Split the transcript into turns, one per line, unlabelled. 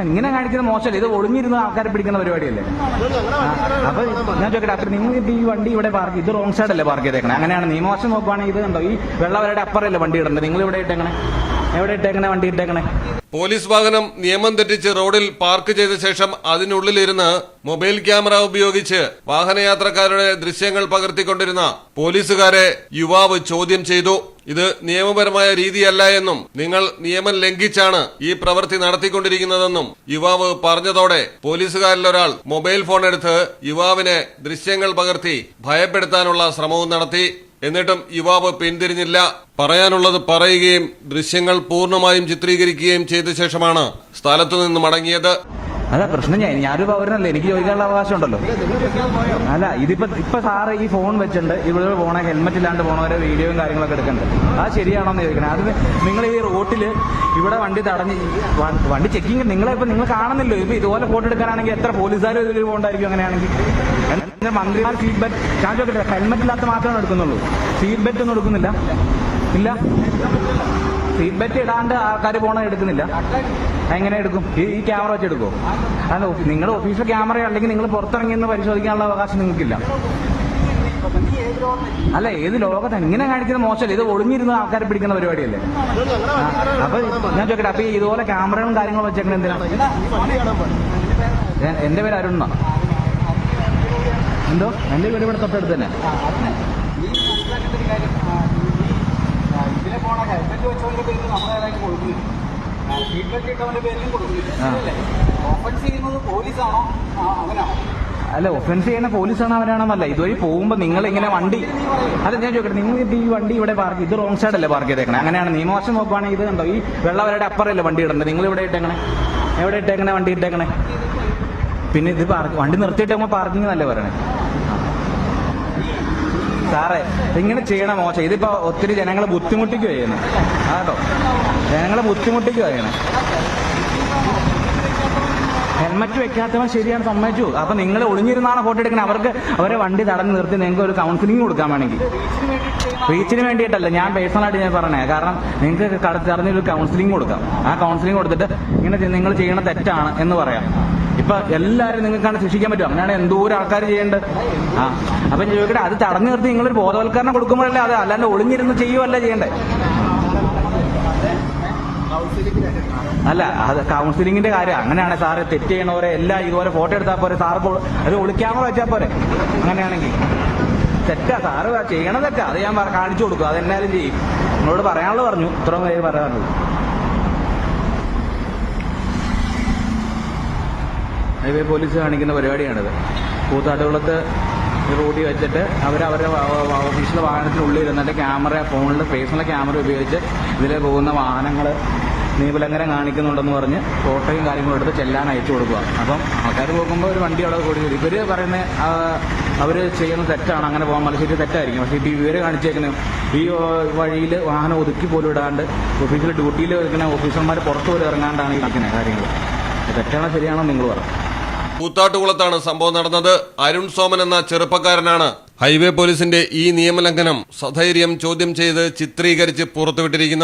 ഇങ്ങനെ കാണിക്കുന്ന മോശമല്ല, ഇത് ഒളിഞ്ഞിരുന്ന ആൾക്കാരെ പിടിക്കുന്ന പരിപാടിയല്ലേ. അപ്പൊ ഞാൻ ചോദിക്കട്ടെ, അപ്പൊ നിങ്ങൾ ഈ വണ്ടി ഇവിടെ പാർക്ക് ഇത് റോങ് സൈഡ് അല്ലേ പാർക്ക് ചെയ്തേക്കണേ? അങ്ങനെയാണ് നിയമവശം നോക്കുവാണെങ്കിൽ ഇത് കണ്ടോ, ഈ വെള്ളവരുടെ അപ്പുറല്ലേ വണ്ടി ഇടണ്ടത്, നിങ്ങൾ ഇവിടെ ഇട്ടേക്കണേ, എവിടെ ഇട്ടേക്കണേ വണ്ടി ഇട്ടേക്കണേ?
പോലീസ് വാഹനം നിയമം തെറ്റിച്ച് റോഡിൽ പാർക്ക് ചെയ്ത ശേഷം അതിനുള്ളിലിരുന്ന് മൊബൈൽ ക്യാമറ ഉപയോഗിച്ച് വാഹനയാത്രക്കാരുടെ ദൃശ്യങ്ങൾ പകർത്തിക്കൊണ്ടിരുന്ന പോലീസുകാരെ യുവാവ് ചോദ്യം ചെയ്തു. ഇത് നിയമപരമായ രീതിയല്ല എന്നും നിങ്ങൾ നിയമം ലംഘിച്ചാണ് ഈ പ്രവൃത്തി നടത്തിക്കൊണ്ടിരിക്കുന്നതെന്നും യുവാവ് പറഞ്ഞതോടെ പോലീസുകാരിലൊരാൾ മൊബൈൽ ഫോൺ എടുത്ത് യുവാവിനെ ദൃശ്യങ്ങൾ പകർത്തി ഭയപ്പെടുത്താനുള്ള ശ്രമവും നടത്തി. എന്നിട്ടും യുവാവ് പിന്തിരിഞ്ഞില്ല. പറയാനുള്ളത് പറയുകയും ദൃശ്യങ്ങൾ പൂർണ്ണമായും ചിത്രീകരിക്കുകയും ചെയ്ത ശേഷമാണ് സ്ഥലത്തുനിന്ന് മടങ്ങിയത്.
അതാ പ്രശ്നം, ഞാനൊരു പൗരനല്ലേ, എനിക്ക് ചോദിക്കാനുള്ള അവകാശം ഉണ്ടല്ലോ. അല്ല, ഇപ്പൊ സാറ് ഈ ഫോൺ വെച്ചിട്ടുണ്ട്, ഇവിടെ പോണ ഹെൽമെറ്റ് ഇല്ലാണ്ട് പോണവരെ വീഡിയോയും കാര്യങ്ങളൊക്കെ എടുക്കുന്നുണ്ട്. അത് ശരിയാണോന്ന് ചോദിക്കണം. അത് നിങ്ങൾ ഈ റോട്ടില് ഇവിടെ വണ്ടി തടഞ്ഞ് വണ്ടി ചെക്കിങ് നിങ്ങൾ കാണുന്നില്ലോ. ഇപ്പൊ ഇതുപോലെ ഫോട്ടോ എടുക്കാനാണെങ്കിൽ എത്ര പോലീസുകാർ ഇതിൽ പോകണ്ടായിരിക്കും. അങ്ങനെയാണെങ്കിൽ മന്ത്രിമാർ സീറ്റ് ബെൽറ്റ്, ഞാൻ ചോദിക്കട്ടെ, ഹെൽമെറ്റ് ഇല്ലാത്ത മാത്രമേ എടുക്കുന്നുള്ളൂ, സീറ്റ് ബെൽറ്റ് ഒന്നും എടുക്കുന്നില്ല? ഇല്ല, സീറ്റ് ബെൽറ്റ് ഇടാണ്ട് ആൾക്കാർ പോണ എടുക്കുന്നില്ല. എങ്ങനെ എടുക്കും? ഈ ക്യാമറ വെച്ച് എടുക്കുമോ? അല്ല, നിങ്ങളുടെ ഓഫീസിലെ ക്യാമറ അല്ലെങ്കിൽ നിങ്ങൾ പുറത്തിറങ്ങിയെന്ന് പരിശോധിക്കാനുള്ള അവകാശം നിങ്ങൾക്കില്ല. അല്ല, ഏത് ലോകത്ത് ഇങ്ങനെ കാണിക്കുന്ന മോശമല്ല, ഇത് ഒളിഞ്ഞിരുന്ന ആൾക്കാരെ പിടിക്കുന്ന പരിപാടിയല്ലേ. അപ്പൊ ഞാൻ ചോദിക്കട്ടെ, അപ്പൊ ഇതുപോലെ ക്യാമറകളും കാര്യങ്ങളും വെച്ചേക്കണ എന്തിനാണ്? എന്റെ പേര് അരുൺ. എന്തോ എന്റെ വീട് ഇവിടെ തൊട്ടടുത്ത് തന്നെ. അല്ല, ഒഫൻസ് ചെയ്യുന്ന പോലീസാണ് അവരാണെന്നല്ല, ഇതുവഴി പോകുമ്പോ നിങ്ങൾ ഇങ്ങനെ വണ്ടി, അല്ല ഞാൻ ചോദിക്കട്ടെ, നിങ്ങൾ ഈ വണ്ടി ഇവിടെ പാർക്ക് ഇത് റോങ് സൈഡ് അല്ലേ പാർക്ക് ചെയ്തേക്കണേ? അങ്ങനെയാണ് നിയമവശം നോക്കുവാണെങ്കിൽ ഇത് കണ്ടോ, ഈ വെള്ളവരുടെ അപ്പുറല്ലേ വണ്ടി ഇടണ്ടത്, നിങ്ങൾ ഇവിടെ ഇട്ടേക്കണേ, എവിടെ ഇട്ടേക്കണേ വണ്ടി ഇട്ടേക്കണേ? പിന്നെ ഇത് വണ്ടി നിർത്തിയിട്ടേക്കുമ്പോ പാർക്കിംഗ് എന്നല്ലേ പറയണേ? സാറേ, ഇങ്ങനെ ചെയ്യണ മോശം. ഇതിപ്പോ ഒത്തിരി ജനങ്ങളെ ബുദ്ധിമുട്ടിക്കുക ചെയ്യുന്നു. കേട്ടോ, ജനങ്ങളെ ബുദ്ധിമുട്ടിക്കുക ചെയ്യണം. ഹെൽമറ്റ് വെക്കാത്തവൻ ശരിയാണ്, സമ്മതിച്ചു. അപ്പൊ നിങ്ങൾ ഒളിഞ്ഞിരുന്നാണ് ഫോട്ടോ എടുക്കുന്നത്. അവരെ വണ്ടി തടഞ്ഞു നിർത്തി നിങ്ങൾക്ക് ഒരു കൗൺസിലിംഗ് കൊടുക്കാൻ വേണമെങ്കിൽ, റീച്ചിന് വേണ്ടിയിട്ടല്ല, ഞാൻ പേഴ്സണലായിട്ട് ഞാൻ പറഞ്ഞേ. കാരണം നിങ്ങൾക്ക് തടഞ്ഞൊരു കൗൺസിലിംഗ് കൊടുക്കാം. ആ കൗൺസിലിംഗ് കൊടുത്തിട്ട് ഇങ്ങനെ നിങ്ങൾ ചെയ്യണ തെറ്റാണ് എന്ന് പറയാം. ഇപ്പൊ എല്ലാവരും നിങ്ങൾക്കാണ് ശിക്ഷിക്കാൻ പറ്റും. അങ്ങനെയാണ് എന്തോരം ആൾക്കാർ ചെയ്യേണ്ടത്. അപ്പൊ ഞാൻ ചോദിക്കട്ടെ, അത് തടഞ്ഞു നിർത്തി നിങ്ങളൊരു ബോധവൽക്കരണം കൊടുക്കുമ്പോഴല്ലേ അത്, അല്ലാണ്ട് ഒളിഞ്ഞിരുന്ന് ചെയ്യുവല്ല ചെയ്യണ്ടേ? അല്ല, അത് കൗൺസിലിംഗിന്റെ കാര്യം. അങ്ങനെയാണ് സാറ് തെറ്റ് ചെയ്യണവരെ എല്ലാം ഇതുപോലെ ഫോട്ടോ എടുത്താൽ പോരെ? സാറ് അത് ഒളിക്യാമറ വെച്ചാൽ പോരെ? അങ്ങനെയാണെങ്കിൽ തെറ്റാ, സാറ് ചെയ്യണ തെറ്റാ. അത് ഞാൻ കാണിച്ചു കൊടുക്കും, അതെന്നാലും ചെയ്യും. നിങ്ങളോട് പറയാനുള്ളത് പറഞ്ഞു, ഇത്രയും പേര് പറയാനുള്ളൂ. ഹൈവേ പോലീസ് കാണിക്കുന്ന പരിപാടിയാണിത്. കൂത്താട്ടുകുളത്ത് റോഡിൽ വെച്ചിട്ട് അവരവരുടെ ഓഫീസിലെ വാഹനത്തിനുള്ളിൽ ഇരുന്നിട്ട് ക്യാമറ, ഫോണിൽ പേഴ്സണൽ ക്യാമറ ഉപയോഗിച്ച് ഇതിലെ പോകുന്ന വാഹനങ്ങൾ നിയമലംഘനം കാണിക്കുന്നുണ്ടെന്ന് പറഞ്ഞ് ഫോട്ടോയും കാര്യങ്ങളും എടുത്ത് ചെല്ലാൻ അയച്ചു കൊടുക്കുക. അപ്പം ആൾക്കാർ നോക്കുമ്പോൾ ഒരു വണ്ടി അവിടെ കൂടി വരും. ഇവര് പറയുന്ന അവർ ചെയ്യുന്ന തെറ്റാണ്, അങ്ങനെ പോകാൻ മലശ്ശേരി തെറ്റായിരിക്കും. പക്ഷേ ഇപ്പോൾ ഇവര് കാണിച്ചേക്കുന്നത് ഈ വഴിയിൽ വാഹനം ഒതുക്കി പോലും ഇടാണ്ട് ഓഫീസിൽ ഡ്യൂട്ടിയിൽ വെക്കുന്ന ഓഫീസർമാർ പുറത്തു പോലും ഇറങ്ങാണ്ടാണ് ഇരിക്കുന്നത് കാര്യങ്ങൾ. തെറ്റാണോ ശരിയാണോ നിങ്ങൾ പറ.
കൂത്താട്ടുകുളത്താണ് സംഭവം നടന്നത്. അരുൺ സോമൻ എന്ന ചെറുപ്പക്കാരനാണ് ഹൈവേ പോലീസിന്റെ ഈ നിയമലംഘനം സധൈര്യം ചോദ്യം ചെയ്ത് ചിത്രീകരിച്ച് പുറത്തുവിട്ടിരിക്കുന്നത്.